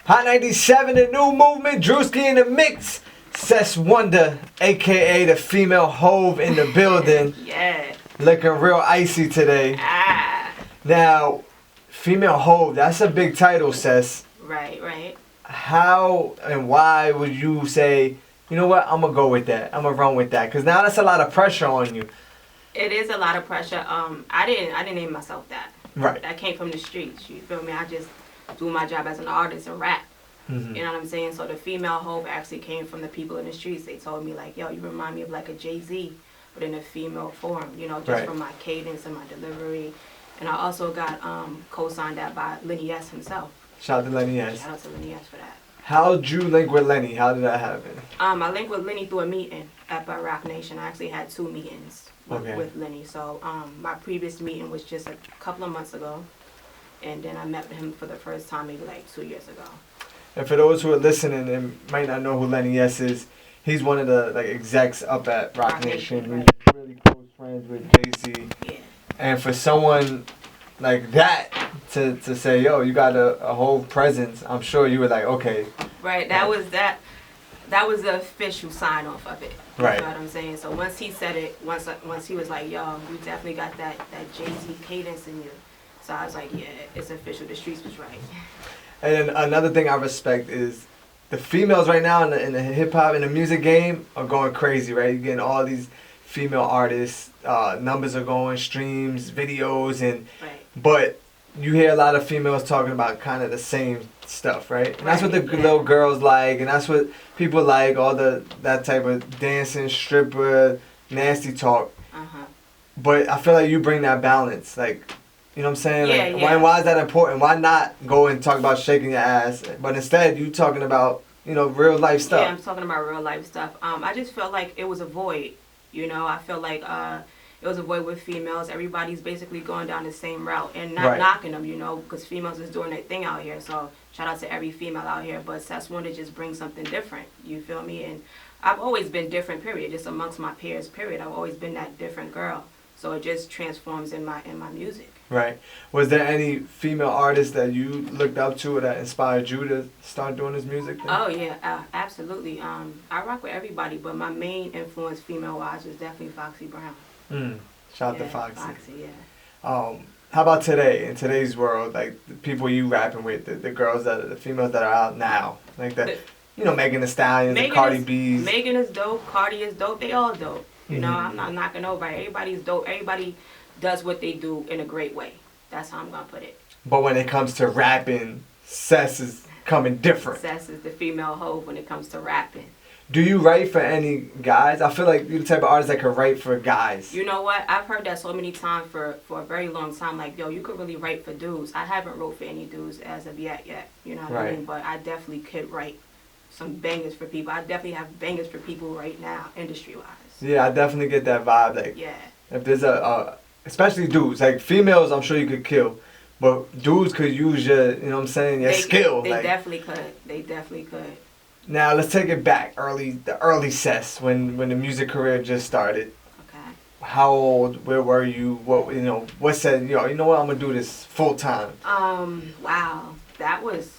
Hot 97, the new movement. Drewski in the mix. Cess Wonder, a.k.a. the female hove in the building. Yeah. Looking real icy today. Ah. Now, female hove, that's a big title, Cess. Right. How and why would you say, you know what, I'm going to go with that. I'm going to run with that. Because now that's a lot of pressure on you. It is a lot of pressure. I didn't name myself that. Right. That came from the streets. You feel me? I just do my job as an artist and rap. Mm-hmm. You know what I'm saying? So the female hope actually came from the people in the streets. They told me like, yo, you remind me of like a Jay-Z, but in a female form. You know, just from my cadence and my delivery. And I also got co-signed that by Lenny S himself. Shout out to Lenny S. Shout out to Lenny S for that. How'd you link with Lenny? How did that happen? I linked with Lenny through a meeting at Rock Nation. I actually had 2 meetings with Lenny. So my previous meeting was just a couple of months ago. And then I met him for the first time maybe like 2 years ago. And for those who are listening and might not know who Lenny S is, he's one of the execs up at Rock Nation. We're really close friends with Jay-Z. Yeah. And for someone like that to say, yo, you got a whole presence, I'm sure you were like, okay. Right. That was the official sign off of it. You know what I'm saying? So once he said it, once he was like, yo, you definitely got that Jay-Z cadence in you. So I was like, yeah, it's official. The streets was right. And another thing I respect is the females right now in the hip hop and the music game are going crazy, right? You're getting all these female artists, numbers are going, streams, videos, but you hear a lot of females talking about kind of the same stuff, right? And that's what the little girls like, and that's what people like, all that type of dancing, stripper, nasty talk. But I feel like you bring that balance, like. You know what I'm saying? Why is that important? Why not go and talk about shaking your ass? But instead, you talking about, real life stuff. Yeah, I'm talking about real life stuff. I just felt like it was a void. I feel like it was a void with females. Everybody's basically going down the same route and not knocking them, because females is doing their thing out here. So shout out to every female out here. But Cess Wonder just brings something different. You feel me? And I've always been different, period. Just amongst my peers, period. I've always been that different girl. So it just transforms in my music. Right. Was there any female artists that you looked up to or that inspired you to start doing this music thing? Oh, yeah, absolutely. I rock with everybody, but my main influence female-wise was definitely Foxy Brown. Shout out to Foxy. Foxy, yeah. How about today, in today's world, like the people you rapping with, the girls, the females that are out now? Like Megan Thee Stallion, the Cardi B's. Megan is dope, Cardi is dope, they all dope. I'm not knocking nobody. Everybody's dope. Everybody does what they do in a great way. That's how I'm going to put it. But when it comes to rapping, Cess is coming different. Cess is the female hoe when it comes to rapping. Do you write for any guys? I feel like you're the type of artist that can write for guys. You know what? I've heard that so many times for a very long time. Like, yo, you could really write for dudes. I haven't wrote for any dudes as of yet. You know what I mean? But I definitely could write some bangers for people. I definitely have bangers for people right now, industry-wise. Yeah, I definitely get that vibe. Like, if there's especially dudes, like females, I'm sure you could kill, but dudes could use your, your skill. They definitely could. They definitely could. Now let's take it back, the early Cess, when the music career just started. Okay. How old? Where were you? What said what? I'm gonna do this full time. Wow, that was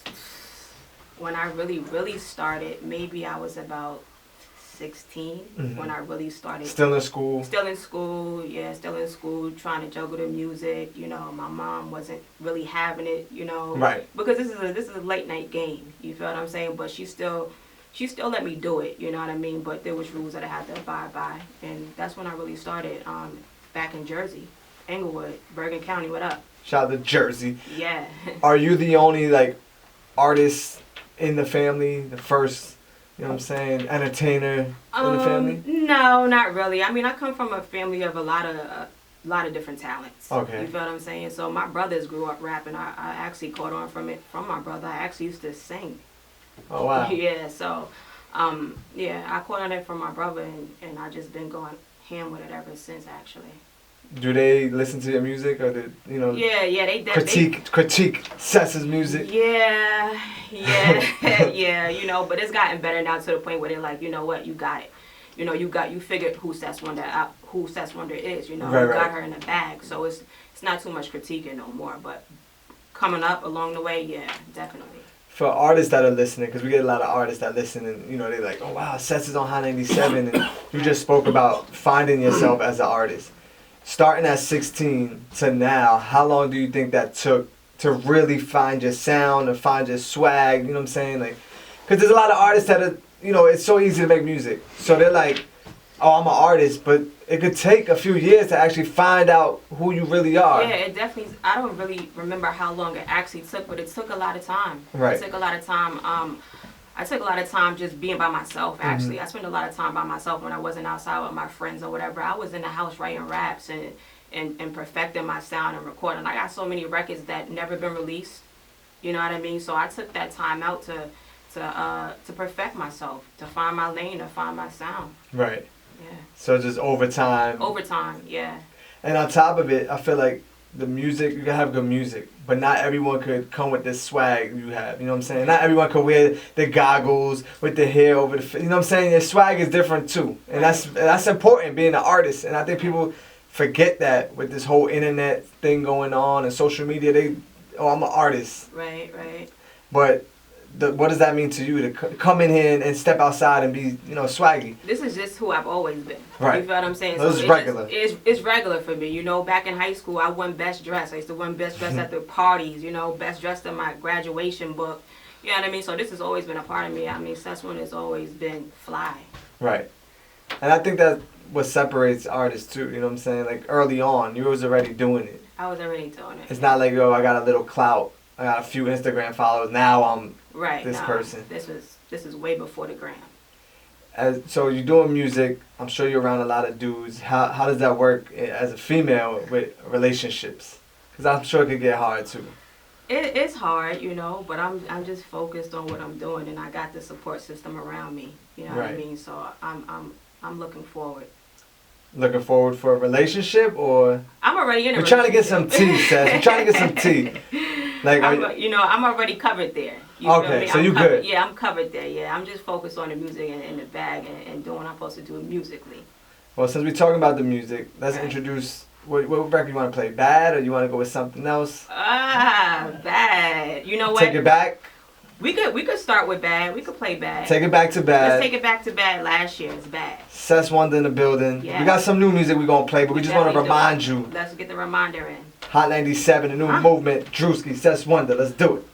when I really started. Maybe I was about 16 when I really started. Still in school, yeah, still in school, trying to juggle the music. My mom wasn't really having it, because this is a late night game. You feel what I'm saying? But she still let me do it. You know what I mean? But there was rules that I had to abide by, and that's when I really started. Back in Jersey, Englewood, Bergen County. What up? Shout out to Jersey. Yeah. Are you the only artist in the family? The first. You know what I'm saying? Entertainer in the family? No, not really. I mean, I come from a family of a lot of different talents. Okay. You feel what I'm saying? So my brothers grew up rapping. I actually caught on from my brother. I actually used to sing. Oh, wow. Yeah, so, I caught on it from my brother, and I just been going ham with it ever since, actually. Do they listen to your music, or Yeah, they critique Cess's music? Yeah, yeah, but it's gotten better now to the point where they're like, you know what, you got it. You figured who Cess Wonder is, you got her in the bag. So it's not too much critiquing no more, but coming up along the way, yeah, definitely. for artists that are listening, because we get a lot of artists that listen and, you know, they're like, oh, wow, Cess is on Hot 97. And you just spoke about finding yourself as an artist. Starting at 16 to now, how long do you think that took to really find your sound and find your swag? You know what I'm saying? Like, because there's a lot of artists that are, you know, it's so easy to make music. So they're like, oh, I'm an artist, but it could take a few years to actually find out who you really are. Yeah, it definitely, I don't really remember how long it actually took, but it took a lot of time. Right. It took a lot of time. I took a lot of time just being by myself, actually. Mm-hmm. I spent a lot of time by myself when I wasn't outside with my friends or whatever. I was in the house writing raps and perfecting my sound and recording. I got so many records that never been released. You know what I mean? So I took that time out to perfect myself, to find my lane, to find my sound. Right. Yeah. So just over time. Over time, yeah. And on top of it, I feel like the music, you can have good music, but not everyone could come with this swag you have. You know what I'm saying? Not everyone could wear the goggles with the hair over the. You know what I'm saying? Your swag is different too, and that's important being an artist. And I think people forget that with this whole internet thing going on and social media. I'm an artist. Right, right. But what does that mean to you to come in here and step outside and be, you know, swaggy? This is just who I've always been. Right. You feel what I'm saying? So this is regular. It's regular for me. You know, back in high school, I won best dress. I used to win best dress at the parties, you know, best dressed in my graduation book. You know what I mean? So this has always been a part of me. I mean, Cess Wonder has always been fly. Right. And I think that's what separates artists too, you know what I'm saying? Like early on, you was already doing it. I was already doing it. It's not like, yo, I got a little clout. I got a few Instagram followers. Now I'm this person. This is way before the gram. So you're doing music. I'm sure you're around a lot of dudes. How does that work as a female with relationships? Because I'm sure it could get hard too. It's hard, you know, but I'm just focused on what I'm doing, and I got the support system around me. You know what I mean? So I'm looking forward. Looking forward for a relationship, or I'm already in a relationship. We're trying to get some tea, Cess. We're trying to get some tea. Like, I'm already covered there. Okay, so you good? Yeah, I'm covered there. Yeah, I'm just focused on the music and the bag and doing what I'm supposed to do musically. Well, since we're talking about the music, let's introduce what record you want to play. Bad, or you want to go with something else? Bad. You know what? Take it back. We could start with Bad. We could play Bad. Take it back to Bad. Let's take it back to Bad. Last year it's Bad. Cess Wonder in the building. Yeah. We got some new music we're going to play, but we just want to remind you. Let's get the reminder in. Hot 97, the new movement. Drewski, Cess Wonder. Let's do it.